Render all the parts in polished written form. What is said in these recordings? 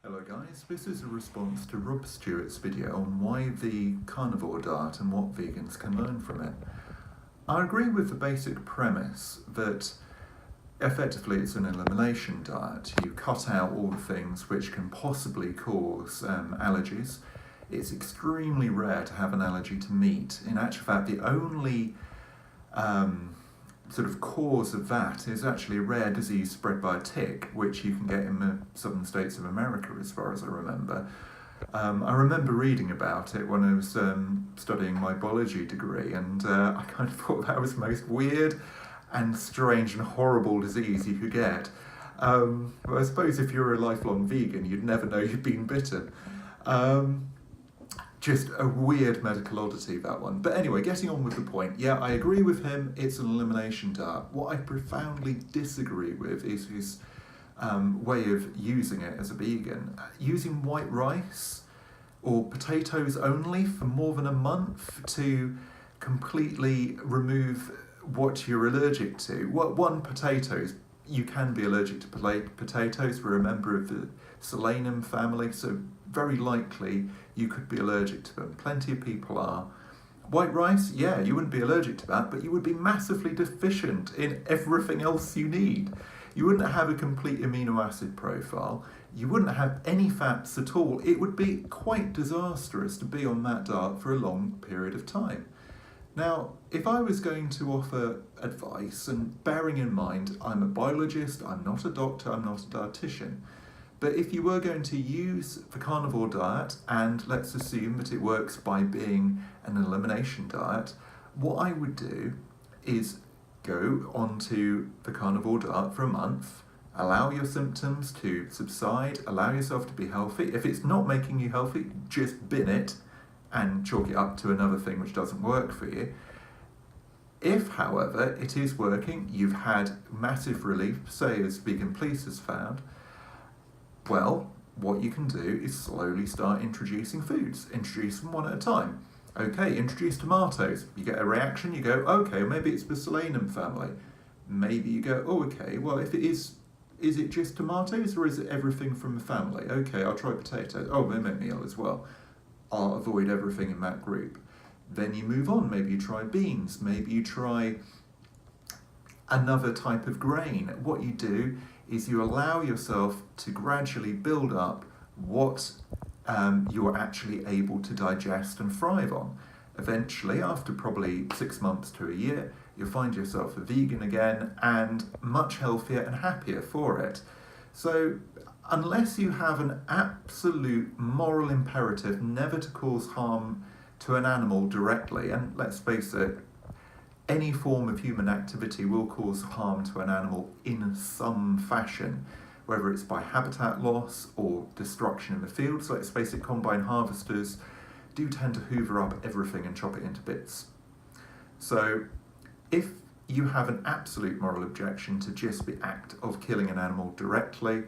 Hello guys, this is a response to Rob Stuart's video on why the carnivore diet and what vegans can learn from it. I agree with the basic premise that effectively it's an elimination diet. You cut out all the things which can possibly cause allergies. It's extremely rare to have an allergy to meat. In actual fact, the only sort of cause of that is actually a rare disease spread by a tick, which you can get in the southern states of America, as far as I remember. I remember reading about it when I was studying my biology degree, and I kind of thought that was the most weird and strange and horrible disease you could get. But I suppose if you're a lifelong vegan, you'd never know you'd been bitten. Just a weird medical oddity, that one. But anyway, getting on with the point. Yeah, I agree with him, it's an elimination diet. What I profoundly disagree with is his way of using it as a vegan. Using white rice or potatoes only for more than a month to completely remove what you're allergic to. One, potatoes. You can be allergic to potatoes. We're a member of the Solanum family, so very likely you could be allergic to them. Plenty of people are. White rice, yeah, you wouldn't be allergic to that, but you would be massively deficient in everything else you need. You wouldn't have a complete amino acid profile. You wouldn't have any fats at all. It would be quite disastrous to be on that diet for a long period of time. Now, if I was going to offer advice, and bearing in mind I'm a biologist, I'm not a doctor, I'm not a dietitian, but if you were going to use the carnivore diet, and let's assume that it works by being an elimination diet, what I would do is go onto the carnivore diet for a month, allow your symptoms to subside, allow yourself to be healthy. If it's not making you healthy, just bin it and chalk it up to another thing which doesn't work for you. If, however, it is working, you've had massive relief, say as Vegan Police has found, well, what you can do is slowly start introducing foods. Introduce them one at a time. Okay, introduce tomatoes. You get a reaction, you go, okay, maybe it's the Solanum family. Maybe you go, oh, okay, well, if it is it just tomatoes or is it everything from the family? Okay, I'll try potatoes. Oh, they make meal as well. I'll avoid everything in that group. Then you move on. Maybe you try beans. Maybe you try another type of grain. What you do is you allow yourself to gradually build up what you're actually able to digest and thrive on. Eventually, after probably 6 months to a year, you'll find yourself a vegan again and much healthier and happier for it. So unless you have an absolute moral imperative never to cause harm to an animal directly, and let's face it, any form of human activity will cause harm to an animal in some fashion, whether it's by habitat loss or destruction in the fields. Let's face it, combine harvesters do tend to hoover up everything and chop it into bits. So if you have an absolute moral objection to just the act of killing an animal directly,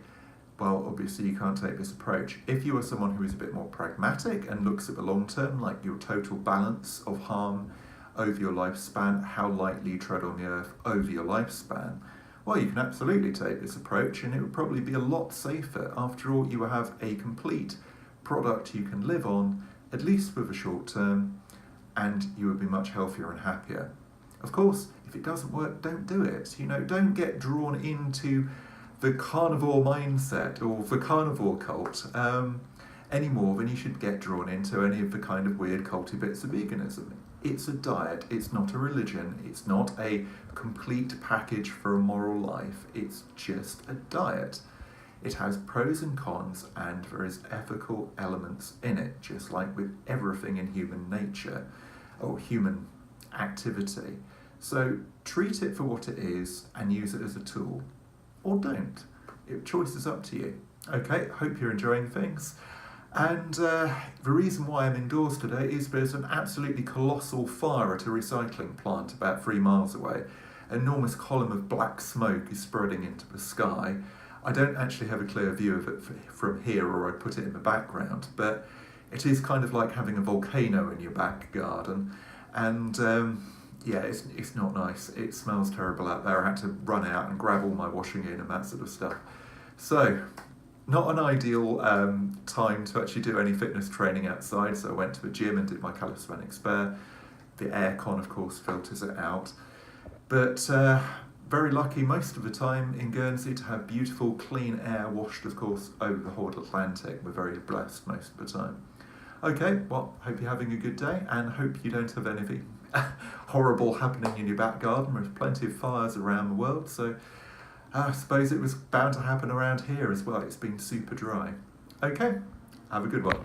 well, obviously you can't take this approach. If you are someone who is a bit more pragmatic and looks at the long term, like your total balance of harm over your lifespan, how lightly you tread on the earth over your lifespan, well, you can absolutely take this approach and it would probably be a lot safer. After all, you will have a complete product you can live on, at least for the short term, and you will be much healthier and happier. Of course, if it doesn't work, don't do it. Don't get drawn into the carnivore mindset or the carnivore cult any more than you should get drawn into any of the kind of weird culty bits of veganism. It's a diet, it's not a religion, it's not a complete package for a moral life, it's just a diet. It has pros and cons and there is ethical elements in it, just like with everything in human nature or human activity. So treat it for what it is and use it as a tool. Or don't. Choice is up to you. Okay, hope you're enjoying things. And the reason why I'm indoors today is there's an absolutely colossal fire at a recycling plant about 3 miles away. An enormous column of black smoke is spreading into the sky. I don't actually have a clear view of it from here, or I put it in the background, but it is kind of like having a volcano in your back garden. And yeah, it's not nice. It smells terrible out there. I had to run out and grab all my washing in and that sort of stuff. So not an ideal time to actually do any fitness training outside, so I went to a gym and did my calisthenics spare. The aircon, of course, filters it out. But very lucky most of the time in Guernsey to have beautiful, clean air washed, of course, over the whole Atlantic. We're very blessed most of the time. Okay, well, hope you're having a good day and hope you don't have anything horrible happening in your back garden. There's plenty of fires around the world, so I suppose it was bound to happen around here as well. It's been super dry. Okay, have a good one.